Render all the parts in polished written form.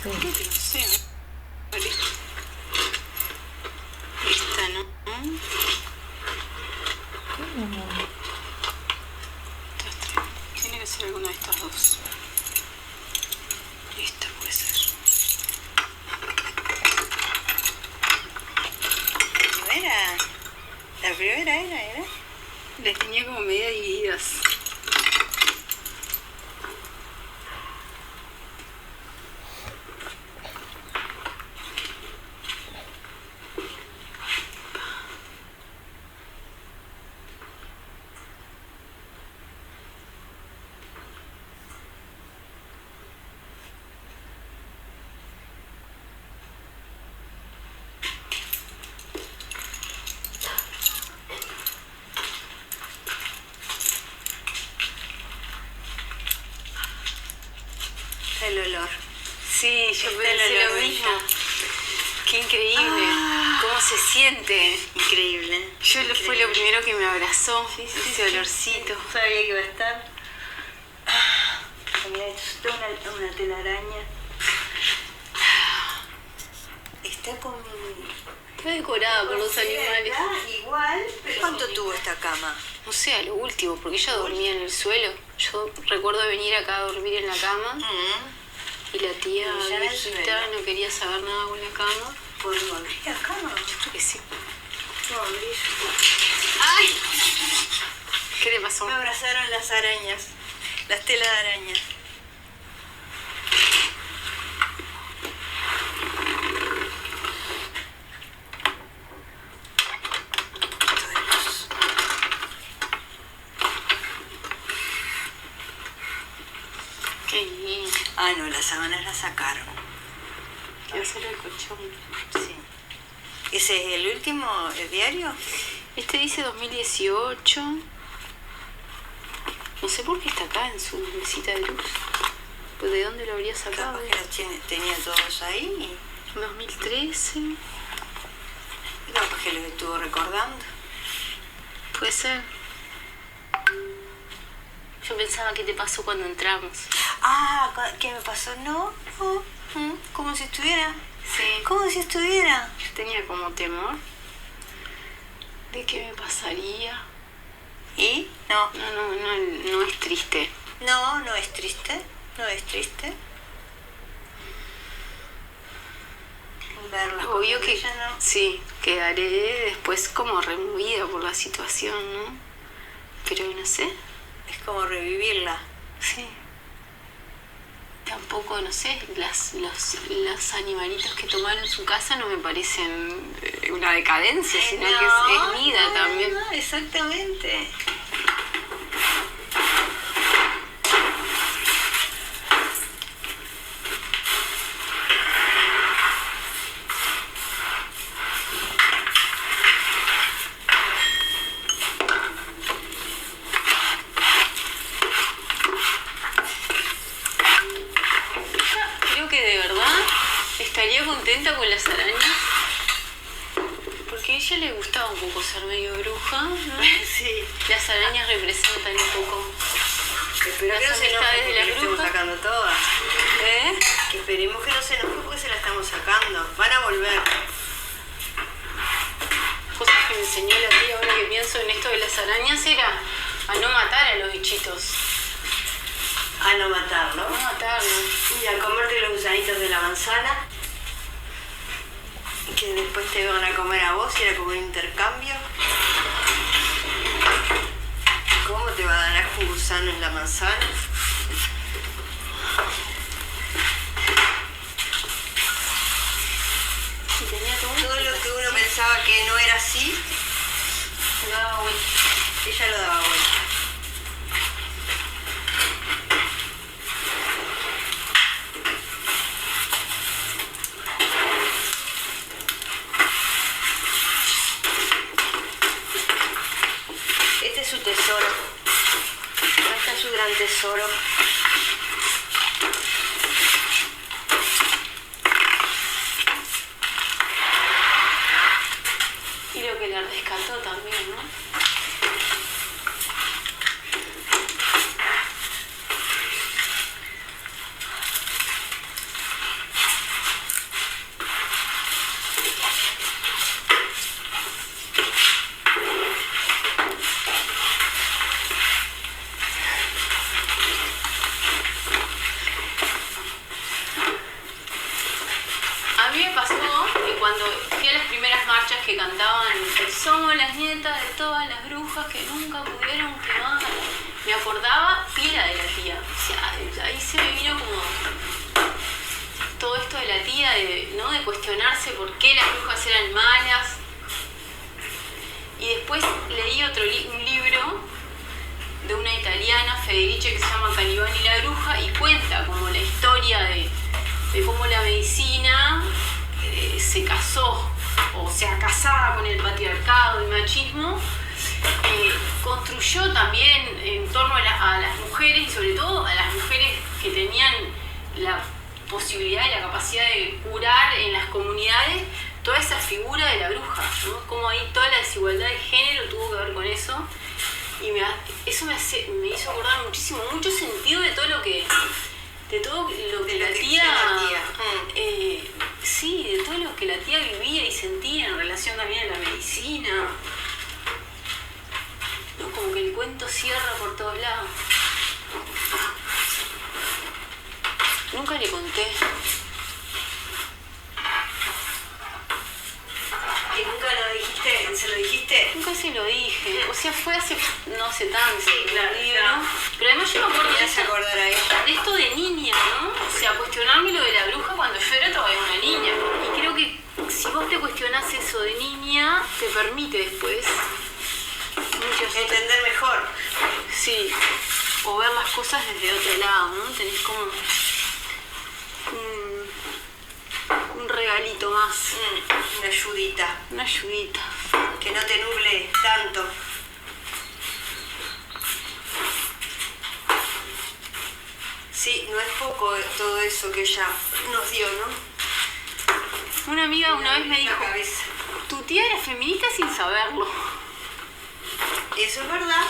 Sí. No sé. Esta, ¿no? Tiene que ser alguna de estas dos. Esta puede ser. La primera era. Las tenía como medio divididas. El olor. Sí, yo pensé lo mismo. Qué increíble. ¿Cómo se siente? Increíble. Fue lo primero que me abrazó, ese olorcito. Sí, sabía que iba a estar. Mira, esto es una telaraña. Está con... Está decorada por los animales. Igual, pero... ¿Cuánto tuvo esta cama? No sé, a lo último, porque ella dormía en el suelo. Yo recuerdo venir acá a dormir en la cama y la tía viejita no quería saber nada con la cama. ¿Por dormir la cama? Yo creo que sí. No, ¡Ay! ¿Qué le pasó? Me abrazaron las arañas, las telas de araña. Qué bien. Ah, no, las sábanas las sacaron. Quiero hacer el colchón. Sí. ¿Ese es el último diario? Este dice 2018. No sé por qué está acá en su mesita de luz. Pues ¿de dónde lo habría sacado? Capaz que los tenía todos ahí. 2013. Capaz que los estuvo recordando. Puede ser. Yo pensaba qué te pasó cuando entramos. Ah, ¿qué me pasó? No, como si estuviera. Sí. Como si estuviera. Tenía como temor de qué me pasaría. ¿Y? No. No es triste. No, no es triste. No es triste. Verla. Obvio que ella, ¿no? sí, quedaré después como removida por la situación, ¿no? Pero no sé. Es como revivirla. Sí. Tampoco, no sé, los animalitos que tomaron en su casa no me parecen una decadencia, sino no, que es vida también. No, exactamente. Estaría contenta con las arañas porque a ella le gustaba un poco ser medio bruja, ¿no? Sí. Las arañas representan un poco. Espero que no se enoje porque le estamos sacando todas. Que esperemos que no se enoje porque se la estamos sacando. Van a volver. Cosas que me enseñó la tía ahora que pienso en esto de las arañas era a no matar a los bichitos. A no matarlo. No matarlo. Y a comerte los gusanitos de la manzana. Que después te van a comer a vos y era como un intercambio. ¿Cómo te va a dar asco un gusano en la manzana? Y tenía todo lo que uno pensaba que no era así, lo daba vuelta. Ella lo daba vuelta. Este es su tesoro. Acá está su gran tesoro. Y lo que la rescató también, ¿no? fui a las primeras marchas que cantaban somos las nietas de todas las brujas que nunca pudieron quemar, me acordaba pila de la tía. O sea, ahí se me vino como todo esto de la tía, ¿no? De cuestionarse por qué las brujas eran malas. Y después leí un libro de una italiana, Federice, que se llama Calibán y la bruja, y cuenta como la historia de cómo la medicina se casó o se acasaba con el patriarcado y machismo, construyó también en torno a las mujeres, y sobre todo a las mujeres que tenían la posibilidad y la capacidad de curar en las comunidades, toda esa figura de la bruja, ¿no? Como ahí toda la desigualdad de género tuvo que ver con eso, y eso me hizo acordar muchísimo, mucho sentido de todo lo que la tía, sí, de todo lo que la tía vivía y sentía en relación también a la medicina, ¿no? Como que el cuento cierra por todos lados. Nunca le conté. ¿Y nunca se lo dijiste? Nunca se lo dije. O sea, fue hace, no sé tanto. Sí, claro. Pero además yo me acuerdo de esto de niña, ¿no? O sea, cuestionarme lo de la bruja cuando yo era todavía una niña. Y creo que si vos te cuestionás eso de niña, te permite después entender mejor. Sí. O ver las cosas desde otro lado, ¿no? Tenés como un regalito más. Una ayudita. Una ayudita. Que no te nuble tanto. Sí, no es poco todo eso que ella nos dio, ¿no? Una amiga una vez me dijo, tu tía era feminista sin saberlo. Eso es verdad.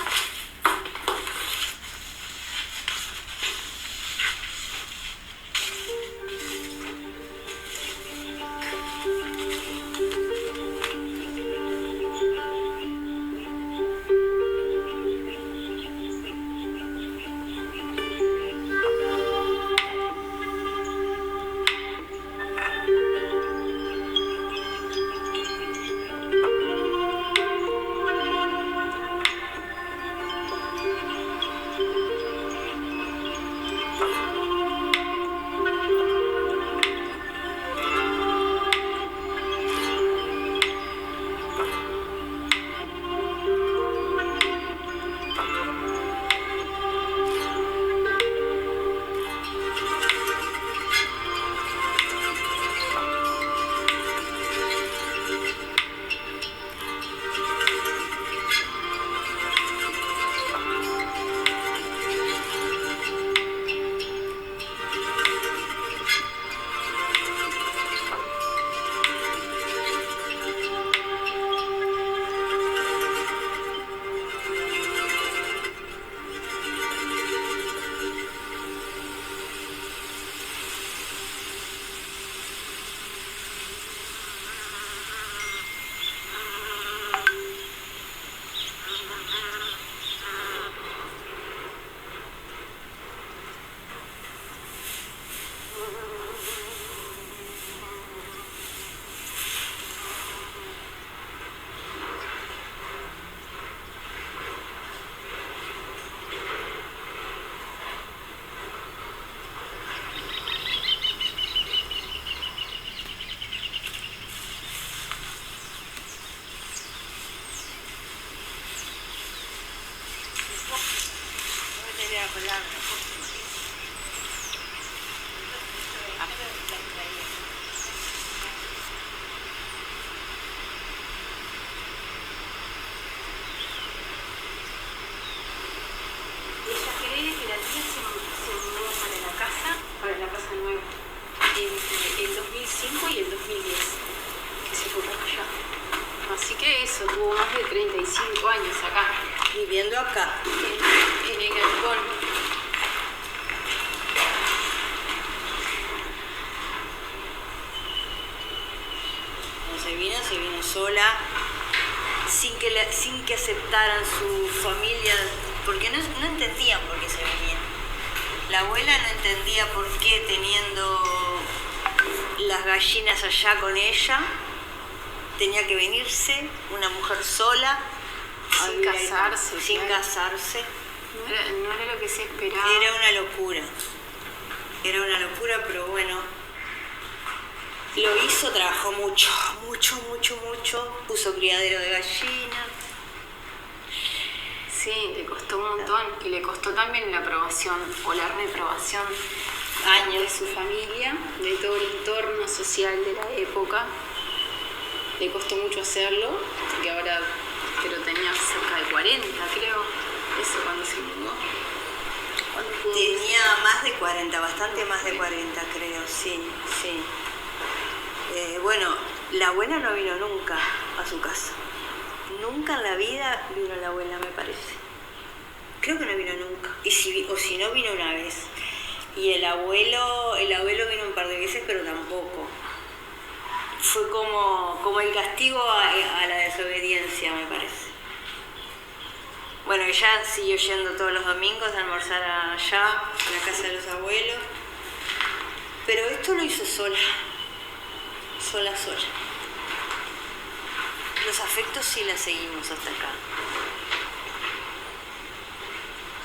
Tuvo más de 35 años acá. Viviendo acá. En Encalcón. Cuando se vino sola, sin que aceptaran su familia, porque no entendían por qué se venía. La abuela no entendía por qué, teniendo las gallinas allá con ella, tenía que venirse, una mujer sola, sin casarse. Sin casarse. No era lo que se esperaba. Era una locura, pero bueno, lo hizo, trabajó mucho, puso criadero de gallinas. Sí, le costó un montón, y le costó también la aprobación o la reprobación de su familia, de todo el entorno social de la época. Le costó mucho hacerlo, porque ahora, pero tenía cerca de 40, creo, eso cuando se mudó. Tenía más de 40, bastante más de 40, creo, sí. Bueno, la abuela no vino nunca a su casa. Nunca en la vida vino la abuela, me parece. Creo que no vino nunca. O si no, vino una vez. Y el abuelo vino un par de veces, pero tampoco. Fue como el castigo a la desobediencia, me parece. Bueno, ella siguió yendo todos los domingos a almorzar allá, en la casa de los abuelos. Pero esto lo hizo sola. Sola. Los afectos sí la seguimos hasta acá.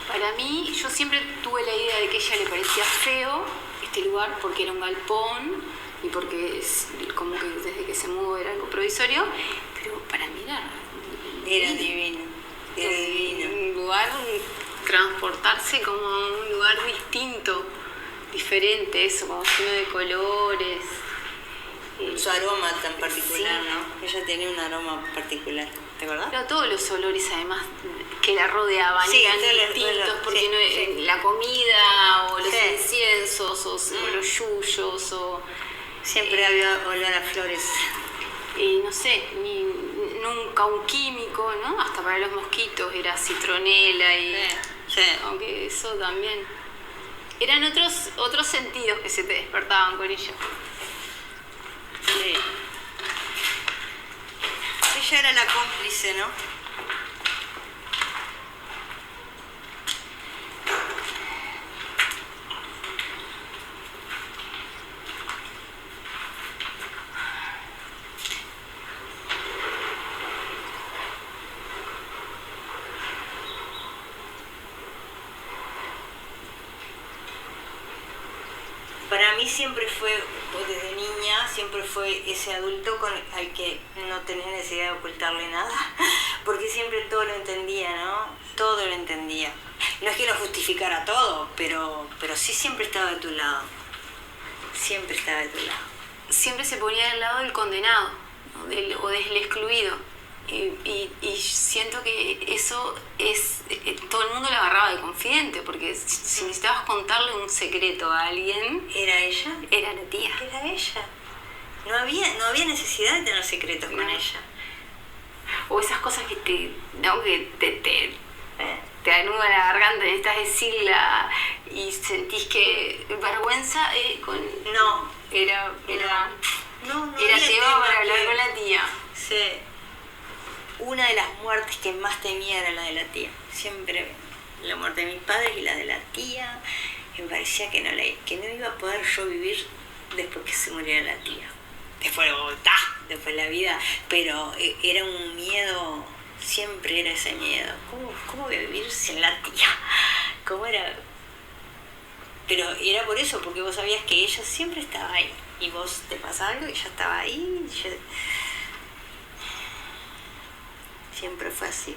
Para mí, yo siempre tuve la idea de que a ella le parecía feo este lugar porque era un galpón y porque como que desde que se mudó era algo provisorio, pero para mí era divino. Un lugar, transportarse como a un lugar distinto, diferente, eso, como lleno de colores. Su aroma tan particular, sí. ¿No? Ella tenía un aroma particular, ¿te acordás? Pero todos los olores, además, que la rodeaban, sí, eran distintos, porque sí, no, la comida, o los inciensos, o los yuyos, o... Siempre había olor a flores. Y no sé, nunca un químico, ¿no? Hasta para los mosquitos era citronela y... Sí. Aunque eso también... Eran otros sentidos que se te despertaban con ella. Sí. Ella era la cómplice, ¿no? Para mí siempre fue, desde niña, siempre fue ese adulto al que no tenés necesidad de ocultarle nada, porque siempre todo lo entendía, ¿no? Todo lo entendía. No es que lo justificara todo, pero sí siempre estaba de tu lado. Siempre estaba de tu lado. Siempre se ponía del lado del condenado, ¿no? O del excluido. Y siento que eso es... todo el mundo la agarraba de confidente, porque si necesitabas contarle un secreto a alguien... ¿Era ella? Era la tía. Era ella. No había necesidad de tener secretos con ella. O esas cosas que te anudan la garganta, necesitas decirla y sentís que vergüenza No. Era No tema para hablar con la tía. Sí. Una de las muertes que más temía era la de la tía. Siempre la muerte de mis padres y la de la tía. Me parecía que no iba a poder yo vivir después que se muriera la tía. Después de Bogotá, después de la vida. Pero era un miedo, siempre era ese miedo. ¿Cómo voy a vivir sin la tía? ¿Cómo era? Pero era por eso, porque vos sabías que ella siempre estaba ahí. Y vos te pasa algo y ella estaba ahí. Siempre fue así.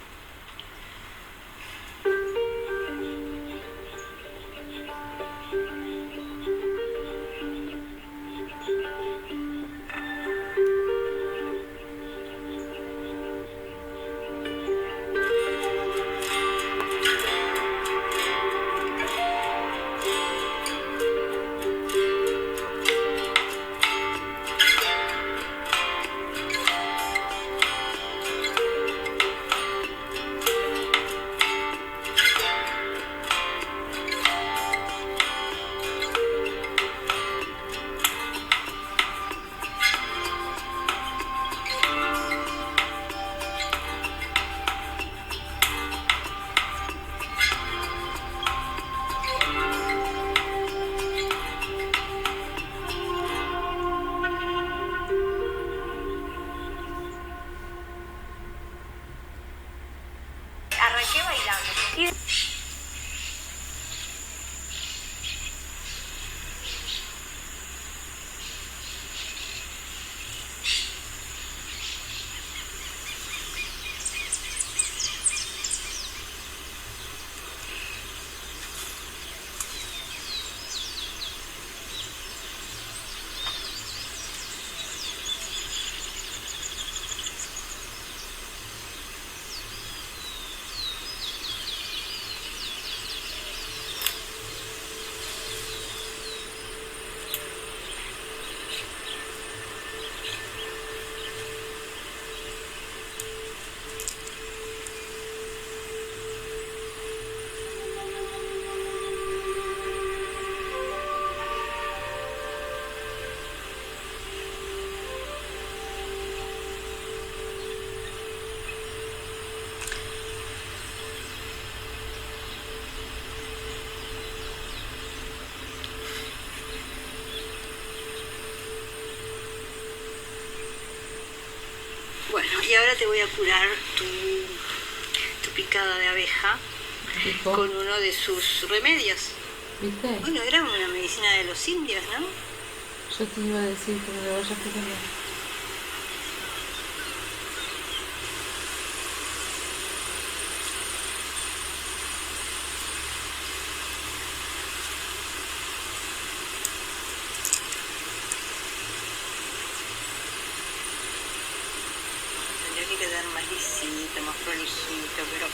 Bueno, y ahora te voy a curar tu picada de abeja ¿Picó? con uno de sus remedios. ¿Viste? Bueno, era una medicina de los indios, ¿no? Yo te iba a decir que me lo vayas picando. Tendría que quedar más lisito, más prolijito, pero...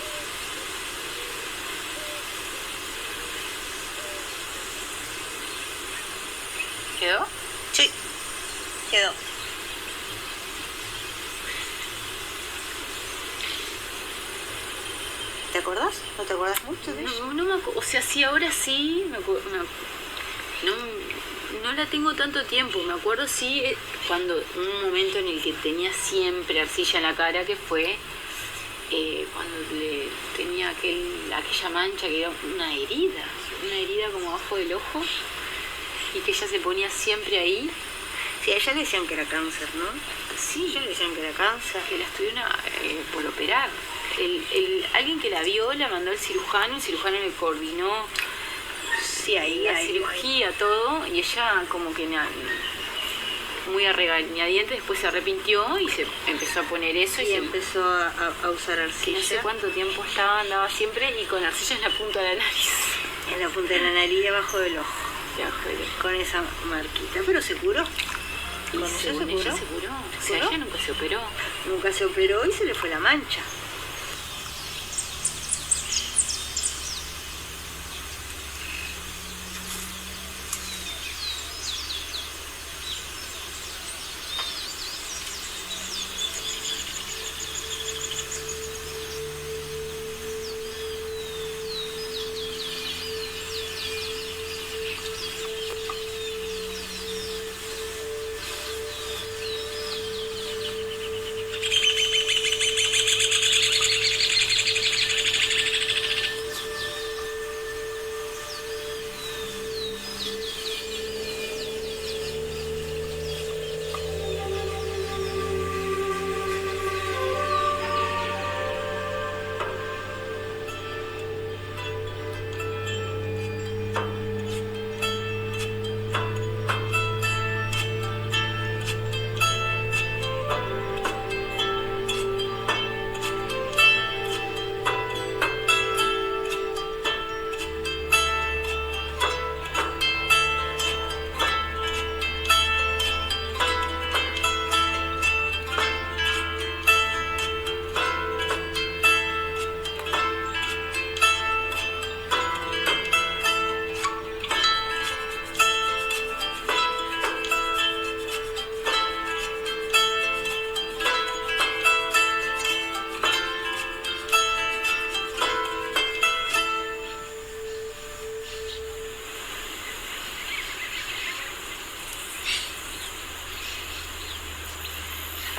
¿Quedó? Sí, quedó. ¿Te acordás? ¿No te acordás mucho de eso? No me o sea, sí, ahora sí, no, no la tengo tanto tiempo. Me acuerdo, sí, cuando un momento en el que tenía siempre arcilla en la cara, que fue cuando le tenía aquella mancha que era una herida como abajo del ojo, y que ella se ponía siempre ahí. Sí, a ella le decían que era cáncer, ¿no? Sí, Ella le decían que era cáncer. que la estuvieron por operar. Alguien que la vio la mandó al cirujano, el cirujano le coordinó Sí, ahí, la ahí. cirugía, todo, y ella como que muy a regañadientes después se arrepintió y se empezó a poner eso Y empezó a usar que arcilla. no sé cuánto tiempo andaba siempre y con arcilla en la punta de la nariz. En la punta de la nariz y abajo del ojo. Debajo del ojo. Con esa marquita. Pero se curó. Y ¿Con eso según se ella curó? se curó. O ¿Se sea, curó? ella nunca se operó. Nunca se operó y se le fue la mancha.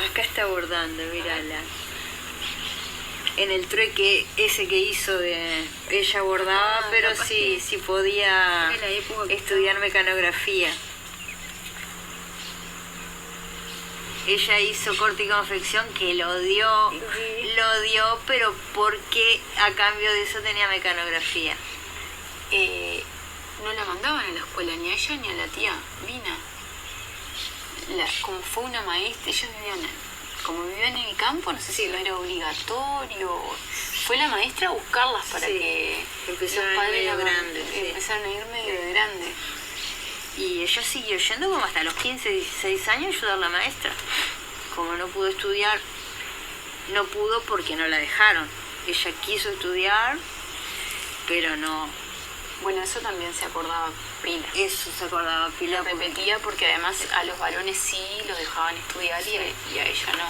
Acá está bordando, mírala. En el trueque ese que hizo de... Ella bordaba, pero capaz sí, que- sí podía Era la época que estudiar mecanografía. Ella hizo corte y confección, que lo dio, pero porque a cambio de eso tenía mecanografía. No la mandaban a la escuela, ni a ella ni a la tía Vina. Como fue una maestra, ellos como vivían en el campo, no sé si no era obligatorio. Fue la maestra a buscarlas para Sí, que empezaron los a ir padres medio la- grandes, sí. empezaron a ir medio de grande. Y ella siguió yendo como hasta los 15, 16 años a ayudar a la maestra. Como no pudo estudiar, no pudo porque no la dejaron. Ella quiso estudiar, pero no. Bueno, eso también se acordaba Pila. Eso se acordaba Lo Pilar. porque- repetía porque además a los varones sí los dejaban estudiar y a ella no.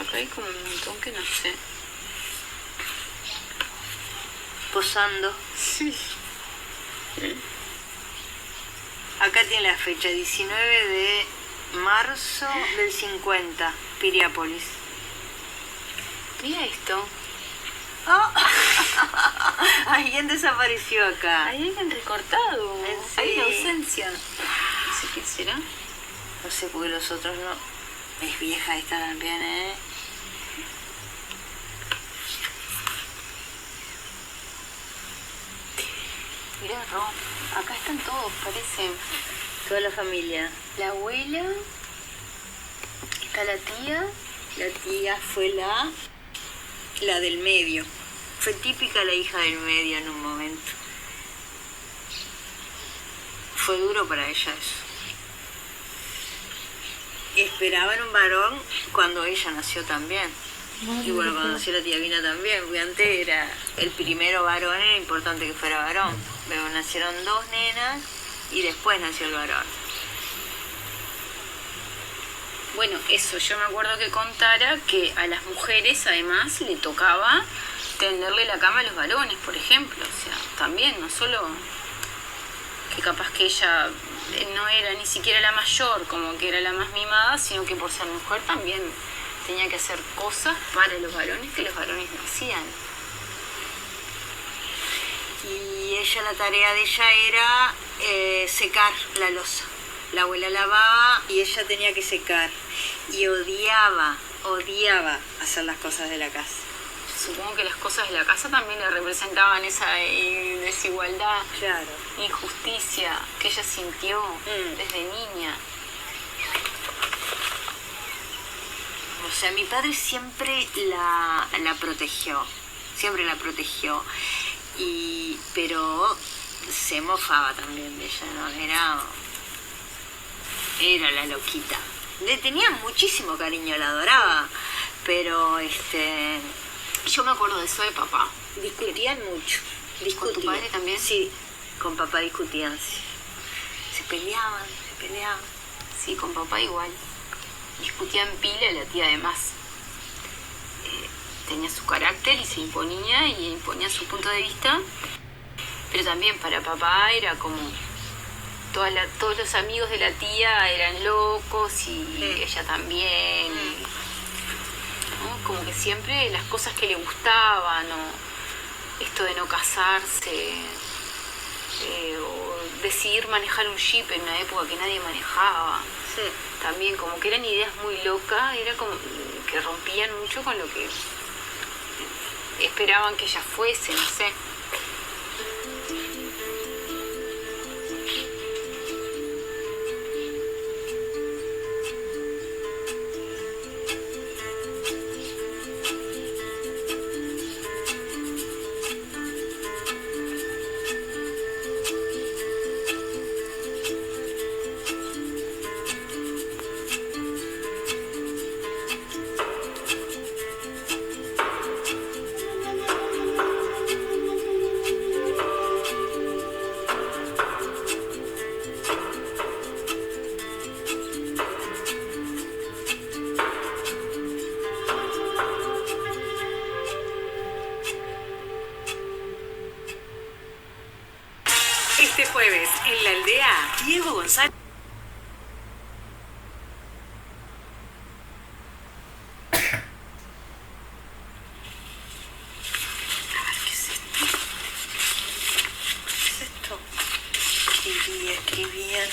Acá hay como un montón que no sé. Posando. Sí. Acá tiene la fecha, 19 de marzo del 50, Piriápolis. Mira esto. Ay, alguien desapareció acá. Hay alguien recortado. Sí. Hay una ausencia. No sé qué será. No sé, porque los otros no. Es vieja esta también, ¿eh? Mirá, Ro, acá están todos, parece. Toda la familia. La abuela, está la tía. La tía fue la del medio. Fue típica la hija del medio en un momento. Fue duro para ella eso. Esperaban un varón cuando ella nació también. Y bueno, cuando nació la tía Vina también, porque antes era el primero varón, era importante que fuera varón. Luego nacieron 2 nenas y después nació el varón. Bueno, eso, yo me acuerdo que contara que a las mujeres además le tocaba tenderle la cama a los varones, por ejemplo. O sea, también, no solo que capaz que ella no era ni siquiera la mayor, como que era la más mimada, sino que por ser mujer también tenía que hacer cosas para los varones que los varones no hacían. Y ella, la tarea de ella era secar la loza. La abuela lavaba y ella tenía que secar. Y odiaba hacer las cosas de la casa. Supongo que las cosas de la casa también le representaban esa desigualdad, Claro. injusticia que ella sintió desde niña. O sea, mi padre siempre la protegió. Siempre la protegió. Pero se mofaba también de ella, ¿no? Era la loquita. Le tenía muchísimo cariño, la adoraba. Pero Yo me acuerdo de eso de papá. discutían mucho. ¿Con tu padre también? Sí, con papá discutían, sí. Se peleaban. Sí, con papá igual. Discutían pila, la tía además. Tenía su carácter y se imponía y imponía su punto de vista. Pero también para papá era como todos los amigos de la tía eran locos y ella también. ¿No? Como que siempre las cosas que le gustaban, o esto de no casarse, o decidir manejar un jeep en una época que nadie manejaba. Sí. También como que eran ideas muy locas, era como que rompían mucho con lo que esperaban que ella fuese, no sé. Este jueves, en la aldea, Diego González. A ver, ¿qué es esto? ¿Qué es esto? Escribía.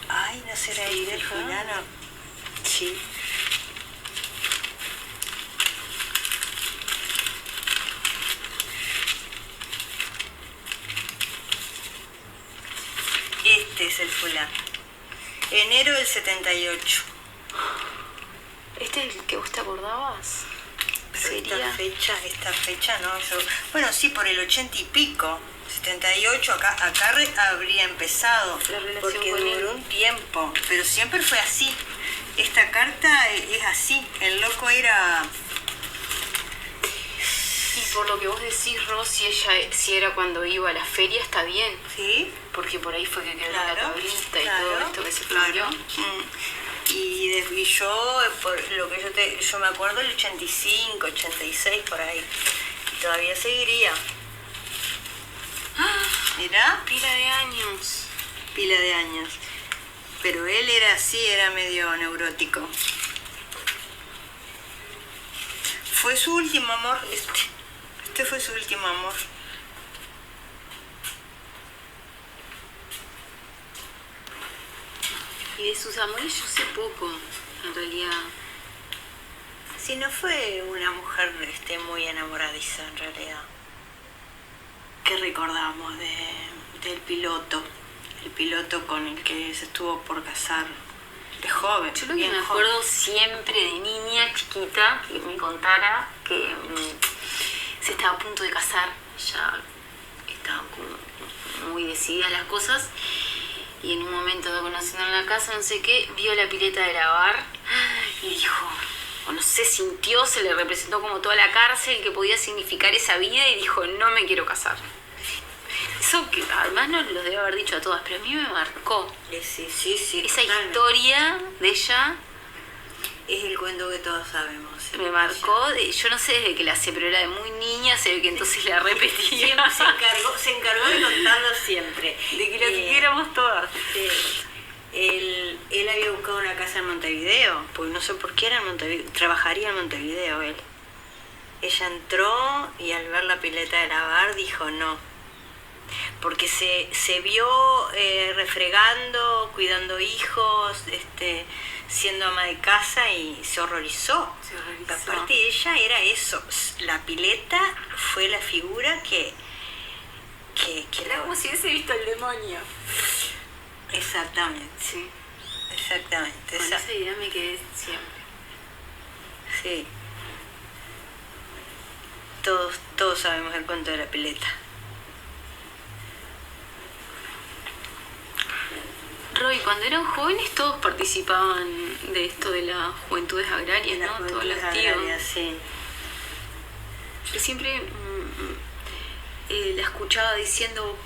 Ay, ¿no será ahí del fulano? Sí. Este es el fulano. Enero del 78. ¿Este es el que vos te acordabas? Pero Sería... esta fecha no, bueno, sí, por el 80 y pico, 78, acá habría empezado, La relación porque con él. duró un tiempo, pero siempre fue así. Esta carta es así, el loco era... Y por lo que vos decís, Ros, si era cuando iba a la feria, está bien. ¿Sí? Porque por ahí fue que quedó la Claro, tablita y claro, todo esto que se claro. cambió. Y yo, por lo que yo me acuerdo, el 85, 86, por ahí. Y todavía seguiría. Mirá, Pila de años. pila de años. Pero él era así, era medio neurótico. Fue su último amor, este fue su último amor. Y de sus amores yo sé poco, en realidad. Sí, no fue una mujer muy enamoradiza en realidad. ¿Qué recordamos del piloto? El piloto con el que se estuvo por casar de joven. Yo lo que bien me joven. acuerdo siempre de niña chiquita, que me contara que se estaba a punto de casar, ya estaban como muy decididas las cosas, y en un momento de conociendo en la casa, no sé qué, vio la pileta de lavar y dijo, o no sé, sintió, se le representó como toda la cárcel que podía significar esa vida y dijo, no me quiero casar. Eso que además no lo debe haber dicho a todas, pero a mí me marcó. Sí, Esa totalmente. historia de ella Es el cuento que todos sabemos. me marcó, yo no sé desde que la sé, pero era de muy niña, se ve que entonces la repetía. Siempre se encargó de contarlo siempre. De que lo siguiéramos todas. Sí. Él había buscado una casa en Montevideo, pues no sé por qué era en Montevideo, trabajaría en Montevideo él. Ella entró y al ver la pileta de lavar dijo no, porque se vio refregando, cuidando hijos, siendo ama de casa y se horrorizó. Aparte ella era eso, la pileta fue la figura que Era como si hubiese visto el demonio. Exactamente, Sí. exactamente. Con esa idea me quedé siempre. Sí. Todos sabemos el cuento de la pileta. Roy, cuando eran jóvenes todos participaban de esto de las juventudes agrarias, La ¿no? juventud Todos los agraria, tíos. sí. Yo siempre la escuchaba diciendo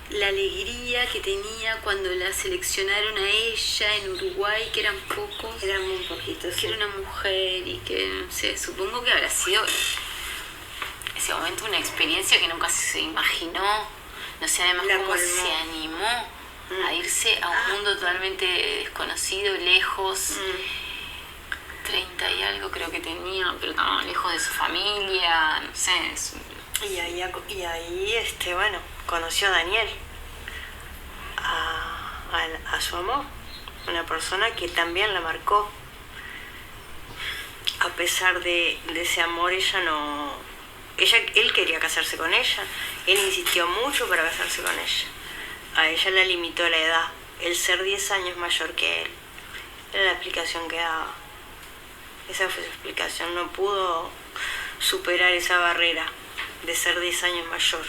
la alegría que tenía cuando la seleccionaron a ella en Uruguay, que eran pocos, Eran muy poquitos. que era una mujer y que, no sé, supongo que habrá sido ese momento una experiencia que nunca se imaginó, no sé además La cómo colmó. se animó a irse a un mundo totalmente desconocido, lejos, 30 y algo creo que tenía, pero también lejos de su familia, no sé, Y ahí bueno, conoció a Daniel, a su amor, una persona que también la marcó. A pesar de ese amor, él quería casarse con ella, él insistió mucho para casarse con ella. A ella la limitó la edad, el ser 10 años mayor que él. Era la explicación que daba. Esa fue su explicación, no pudo superar esa barrera de ser 10 años mayor.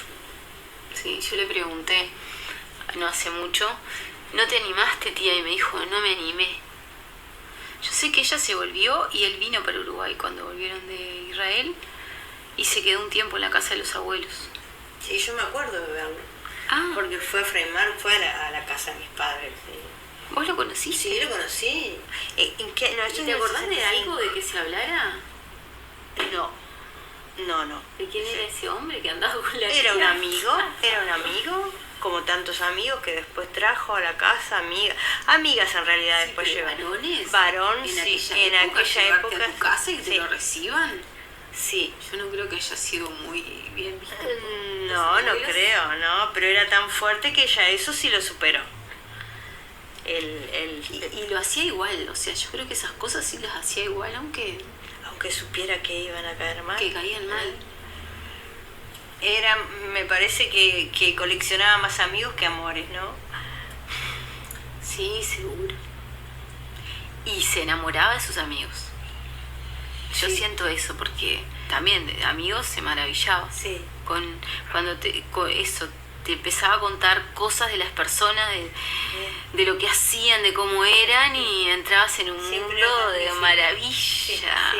Sí, yo le pregunté, no hace mucho, ¿no te animaste, tía? Y me dijo, no me animé. Yo sé que ella se volvió y él vino para Uruguay cuando volvieron de Israel y se quedó un tiempo en la casa de los abuelos. Sí, yo me acuerdo de verlo, Ah, porque fue a Freimar, fue a la casa de mis padres. Sí. ¿vos lo conociste? Sí, lo conocí. ¿En qué? No, ¿Y esto es te del acordás de 65. algo de que se hablara? No. ¿De quién era ese hombre que andaba con la Era un tía? amigo, como tantos amigos que después trajo a la casa, amigas en realidad Sí, después pero llevan. varones, Varón, en sí, aquella en época, aquella llevarte época. a tu casa y que sí, te lo reciban. sí. Yo no creo que haya sido muy bien visto. No ¿Los abuelos? creo, no, pero era tan fuerte que ya eso sí lo superó. Y lo hacía igual, o sea, yo creo que esas cosas sí las hacía igual, aunque Aunque supiera que iban a caer mal. que caían mal. Me parece que coleccionaba más amigos que amores, ¿no? Sí, seguro. Y se enamoraba de sus amigos. Yo Sí. siento eso porque también de amigos se maravillaba. Sí. Cuando eso te empezaba a contar cosas de las personas, de lo que hacían, de cómo eran, y entrabas en un Siempre mundo era de difícil. maravilla.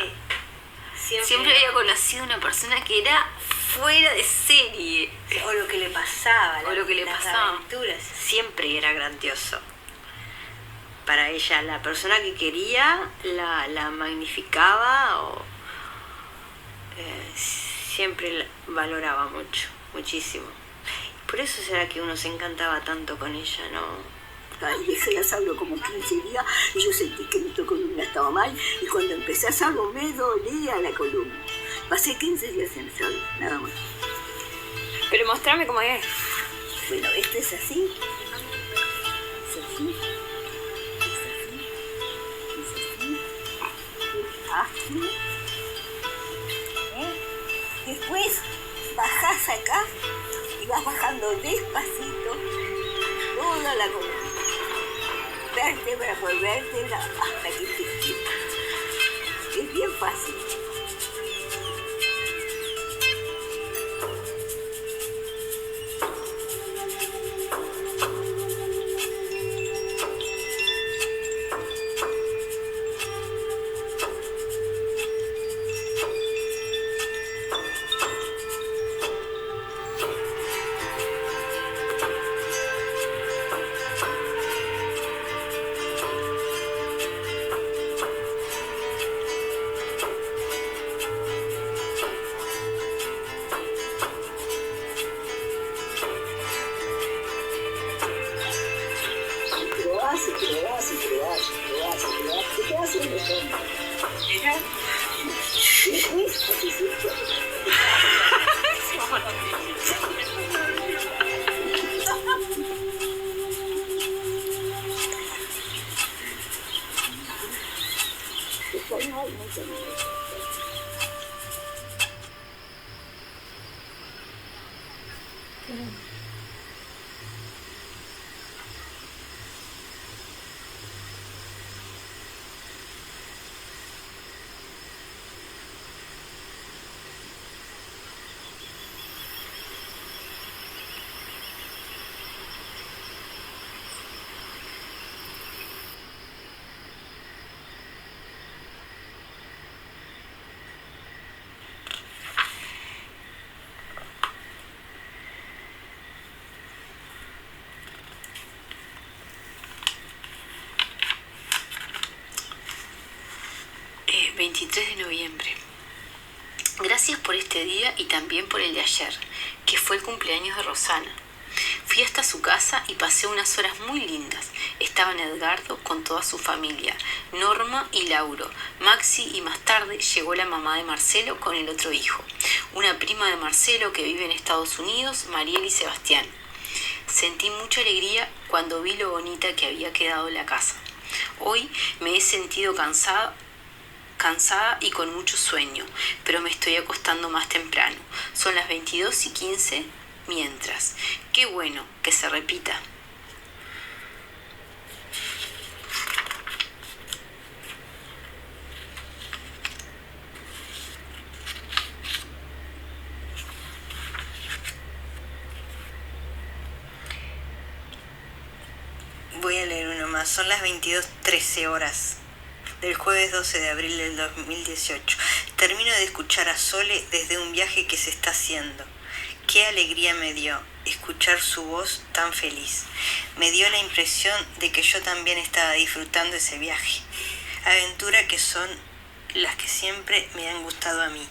Sí. Siempre había conocido una persona que era fuera de serie. O lo que le pasaba. O lo que le las pasaba. aventuras. Siempre era grandioso. Para ella, la persona que quería la magnificaba o siempre la valoraba mucho, muchísimo. Por eso será que uno se encantaba tanto con ella, ¿no? Y dejé de hacerlo como 15 días y yo sentí que mi columna estaba mal y cuando empecé a hacerlo me dolía la columna. Pasé 15 días sin hacerlo, nada más. Pero mostrame cómo es. Bueno, esto es así. Es así. Así. Después bajás acá y vas bajando despacito toda la columna. Vértebra por vértebra hasta que te quita. Es bien fácil. Eh, 23 de noviembre. Gracias por este día y también por el de ayer, que fue el cumpleaños de Rosana. Fui hasta su casa y pasé unas horas muy lindas. Estaban Edgardo con toda su familia, Norma y Lauro, Maxi y más tarde llegó la mamá de Marcelo con el otro hijo, una prima de Marcelo que vive en Estados Unidos, Mariel y Sebastián. Sentí mucha alegría cuando vi lo bonita que había quedado la casa. Hoy me he sentido cansada y con mucho sueño, pero me estoy acostando más temprano. Son las 22:15 mientras. Qué bueno que se repita. Voy a leer uno más. Son las 22:13 horas del jueves 12 de abril del 2018. Termino de escuchar a Sole desde un viaje que se está haciendo. Qué alegría me dio escuchar su voz tan feliz. Me dio la impresión de que yo también estaba disfrutando ese viaje. Aventura que son las que siempre me han gustado a mí.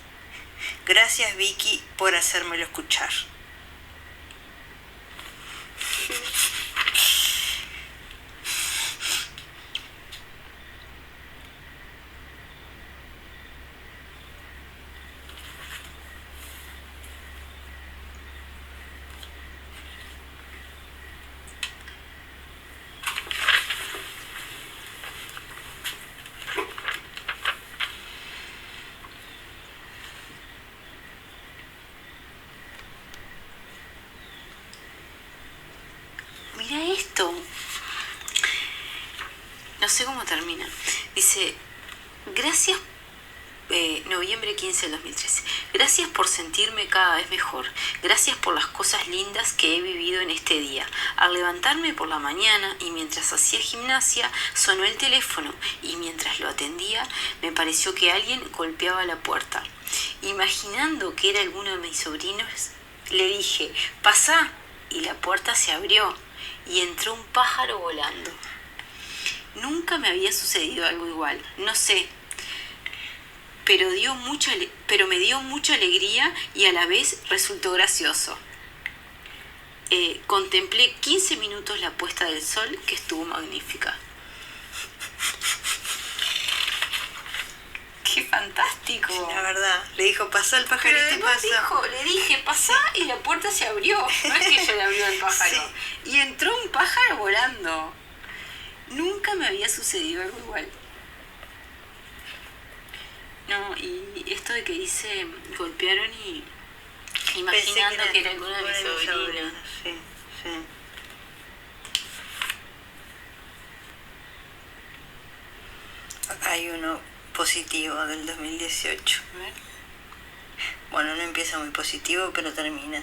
Gracias, Vicky, por hacérmelo escuchar. Mira esto. No sé cómo termina. Dice, gracias, noviembre 15 del 2013. Gracias por sentirme cada vez mejor. Gracias por las cosas lindas que he vivido en este día. Al levantarme por la mañana y mientras hacía gimnasia, sonó el teléfono y mientras lo atendía, me pareció que alguien golpeaba la puerta. Imaginando que era alguno de mis sobrinos, le dije, «Pasá», y la puerta se abrió y entró un pájaro volando. Nunca me había sucedido algo igual, no sé, pero me dio mucha alegría y a la vez resultó gracioso. contemplé 15 minutos la puesta del sol, que estuvo magnífica. ¡Qué fantástico! Sí, la verdad. Le dijo, pasó el Pero pajarito y además pasó. le dije, pasá, y la puerta se abrió. No es que ella le abrió el pájaro. Sí. Y entró un pájaro volando. Nunca me había sucedido algo igual. No, y esto de que dice, golpearon y imaginando que era alguno de mis sobrinos. Sí, sí. Acá hay uno positivo del 2018. A ver. Bueno, no empieza muy positivo, pero termina.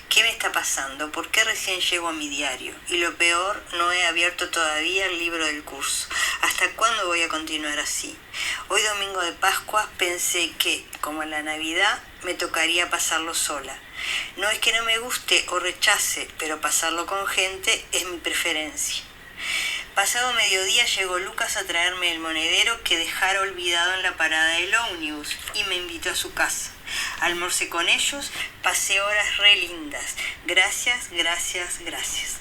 ¿Qué me está pasando? ¿Por qué recién llego a mi diario? Y lo peor, no he abierto todavía el libro del curso. ¿Hasta cuándo voy a continuar así? Hoy, domingo de Pascua, pensé que, como en la Navidad, me tocaría pasarlo sola. No es que no me guste o rechace, pero pasarlo con gente es mi preferencia. Pasado mediodía llegó Lucas a traerme el monedero que dejara olvidado en la parada del ómnibus y me invitó a su casa. Almorcé con ellos, pasé horas re lindas. Gracias, gracias, gracias.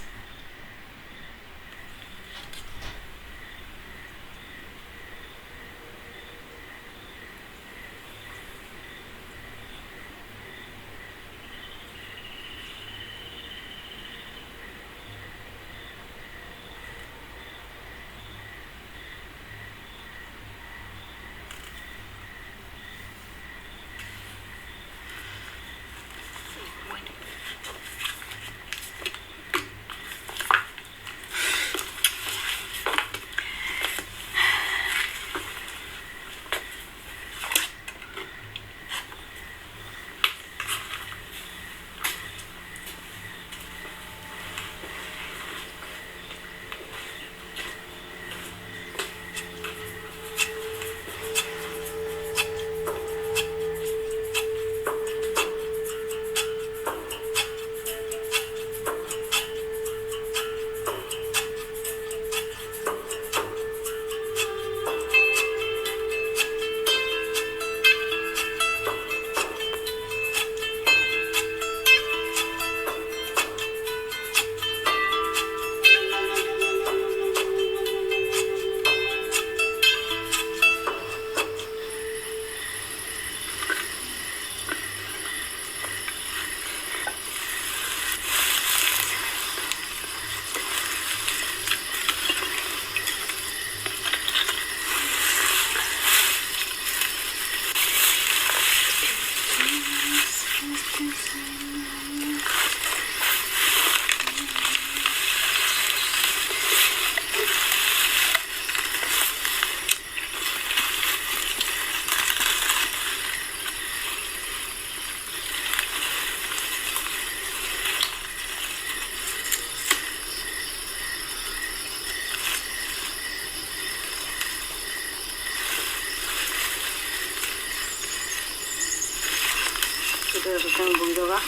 Creo que está un poquito bajo.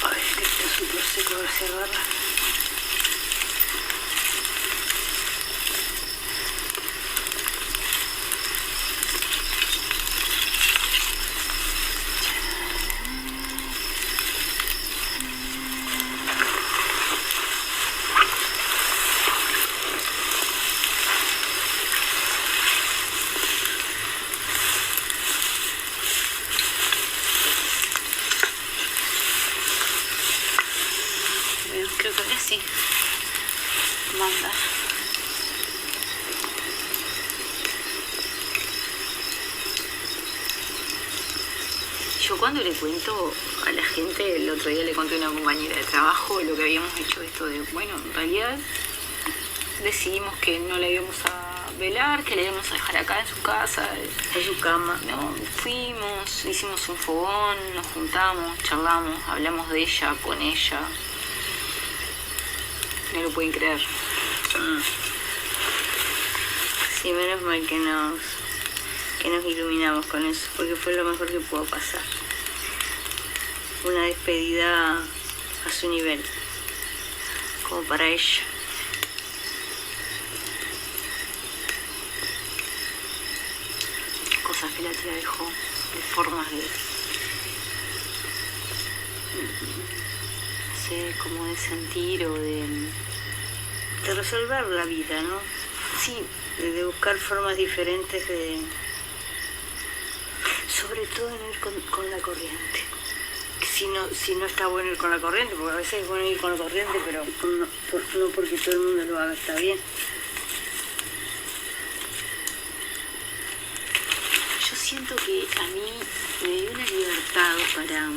A ver, que está súper seco, a ver si agarra. Creo que ahora sí. Manda. Yo cuando le cuento a la gente, el otro día le conté a una compañera de trabajo lo que habíamos hecho, esto de, bueno, en realidad decidimos que no la íbamos a velar, que la íbamos a dejar acá en su casa, en su cama. No, fuimos, hicimos un fogón, nos juntamos, charlamos, hablamos de ella, con ella. No lo pueden creer. Sí, menos mal que nos iluminamos con eso, porque fue lo mejor que pudo pasar. Una despedida a su nivel, como para ella. cosas que la tía dejó, de formas de, no sé, como de sentir o de resolver la vida, ¿no? Sí, de buscar formas diferentes de, sobre todo no ir con la corriente. Si no está bueno ir con la corriente, porque a veces es bueno ir con la corriente, pero no porque todo el mundo lo haga está bien. Yo siento que a mí me dio una libertad para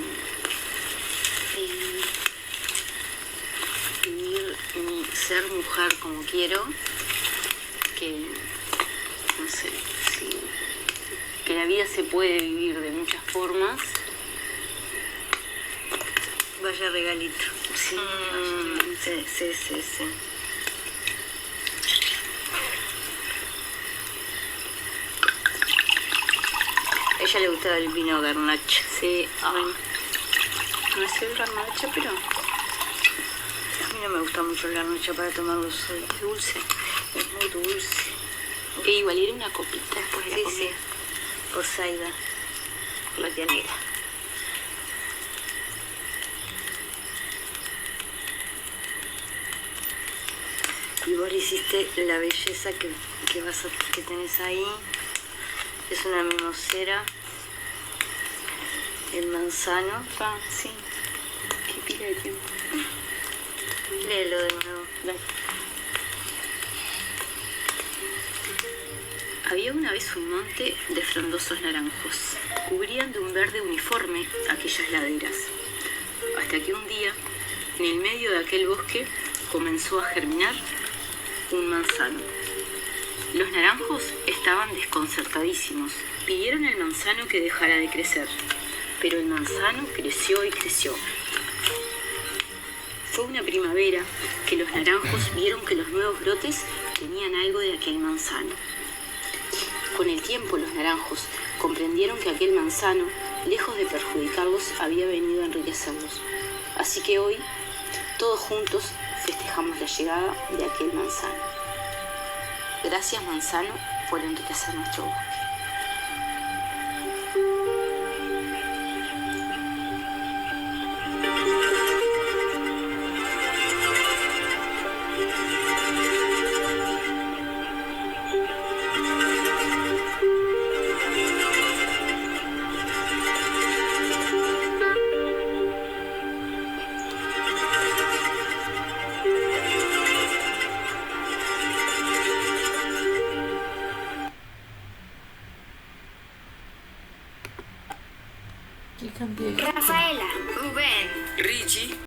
vivir mi ser mujer como quiero, que no sé, sí, que la vida se puede vivir de muchas formas. Vaya regalito. Sí, vaya regalito. Sí. A ella le gustaba el vino garnacha. Sí, bueno. No sé el garnacha, pero a mí no me gusta mucho el garnacha para tomarlo solo. Es dulce. Es muy dulce. E igual era una copita después de la comida. Sí. Por Zaida, por la tía negra. Y vos le hiciste la belleza que tenés ahí. Es una mimosera. El manzano. Ah, sí. Qué pila de tiempo. Léelo de nuevo. Dale. Había una vez un monte de frondosos naranjos. Cubrían de un verde uniforme aquellas laderas. Hasta que un día, en el medio de aquel bosque, comenzó a germinar un manzano. Los naranjos estaban desconcertadísimos. Pidieron al manzano que dejara de crecer, pero el manzano creció y creció. Fue una primavera que los naranjos vieron que los nuevos brotes tenían algo de aquel manzano. Con el tiempo los naranjos comprendieron que aquel manzano, lejos de perjudicarlos, había venido a enriquecerlos. Así que hoy, todos juntos, festejamos la llegada de aquel manzano. Gracias, manzano, por enriquecer nuestro bosque. ¿Qué cantidad? Rafaela, Rubén, Richie.